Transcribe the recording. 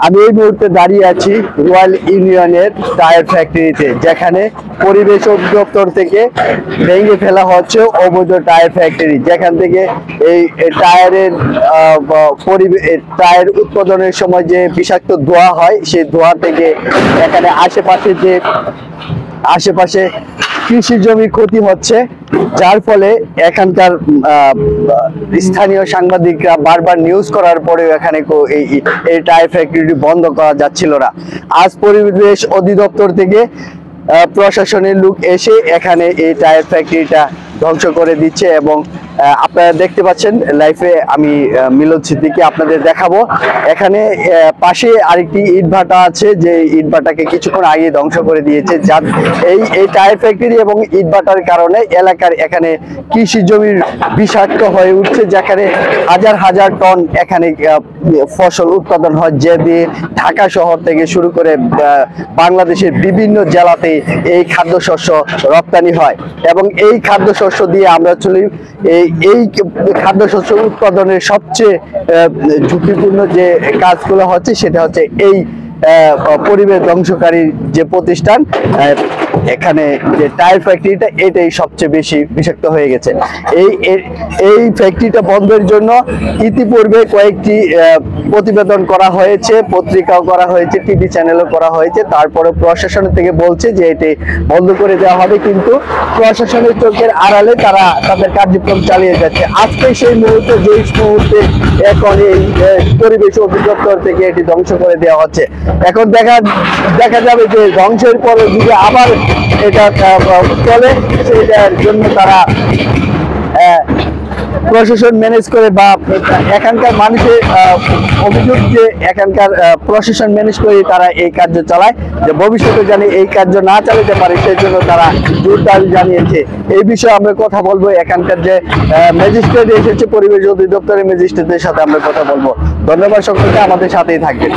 আমি এই মুহূর্তে দাঁড়িয়ে আছি রয়্যাল ইউনিয়নের টায়ার ফ্যাক্টরিতে, যেখানে পরিবেশ অধিদপ্তর থেকে ভেঙে ফেলা হচ্ছে অবৈধ টায়ার ফ্যাক্টরি, যেখান থেকে এই টায়ারের টায়ার উৎপাদনের সময় যে বিষাক্ত ধোঁয়া হয়, সেই ধোঁয়া থেকে এখানে আশেপাশে কৃষি জমি ক্ষতি হচ্ছে, যার ফলে এখানকার স্থানীয় সাংবাদিকরা বারবার নিউজ করার পরেও এখানে এই টায়ার ফ্যাক্টরিটি বন্ধ করা যাচ্ছিল না। আজ পরিবেশ অধিদপ্তর থেকে প্রশাসনের লোক এসে এখানে এই টায়ার ফ্যাক্টরিটা ধ্বংস করে দিচ্ছে এবং আপনারা দেখতে পাচ্ছেন লাইভে আমি মিলন সিদ্দিকী আপনাদের দেখাবো। এখানে পাশে আরেকটি ইটভাটা আছে, যে ইটভাটাকে কিছুক্ষণ আগে ধ্বংস করে দিয়েছে। যার এই টায়ার ফ্যাক্টরি এবং ইটভাটার কারণে এলাকার এখানে কৃষি জমির বিষাক্ত হয়ে উঠছে, যেখানে হাজার হাজার টন এখানে ফসল উৎপাদন হয়, যে দিয়ে ঢাকা শহর থেকে শুরু করে বাংলাদেশের বিভিন্ন জেলাতে এই খাদ্যশস্য রপ্তানি হয় এবং এই খাদ্যশস্য দিয়ে আমরা চলি। এই খাদ্যশস্য উৎপাদনের সবচেয়ে ঝুঁকিপূর্ণ যে কাজগুলো হচ্ছে সেটা হচ্ছে এই পরিবেশ ধ্বংসকারী যে প্রতিষ্ঠান, এখানে যে টায়ার ফ্যাক্টরিটা, এটাই সবচেয়ে বেশি বিষাক্ত হয়ে গেছে। এই ফ্যাক্টরিটা বন্ধের জন্য ইতিপূর্বে কয়েকটি প্রতিবেদন করা হয়েছে, পত্রিকাও করা হয়েছে, টিভি চ্যানেলও করা হয়েছে। তারপরে প্রশাসনের থেকে বলছে যে এটি বন্ধ করে দেওয়া হবে, কিন্তু প্রশাসনের চোখের আড়ালে তারা তাদের কার্যক্রম চালিয়ে যাচ্ছে। আজকে সেই মুহূর্তে এখন এই পরিবেশ অধিদপ্তর থেকে এটি ধ্বংস করে দেওয়া হচ্ছে। এখন দেখা যাবে যে ধ্বংসের পরে যদি আবার এটা চলে, সেটার জন্য তারা প্রশাসন ম্যানেজ করে, বা এখানকার মানুষের অভিযোগ যে এখানকার প্রশাসন ম্যানেজ করে তারা এই কার্য চালায়, যে ভবিষ্যতে জানি এই কার্য না চালাতে পারে, সেই জন্য তারা জোর দাবি জানিয়েছে। এই বিষয়ে আমরা কথা বলবো, এখানকার যে ম্যাজিস্ট্রেট এসেছে, পরিবেশ অধিদপ্তরের ম্যাজিস্ট্রেটের সাথে আমরা কথা বলবো। ধন্যবাদ সকলকে, আমাদের সাথেই থাকবেন।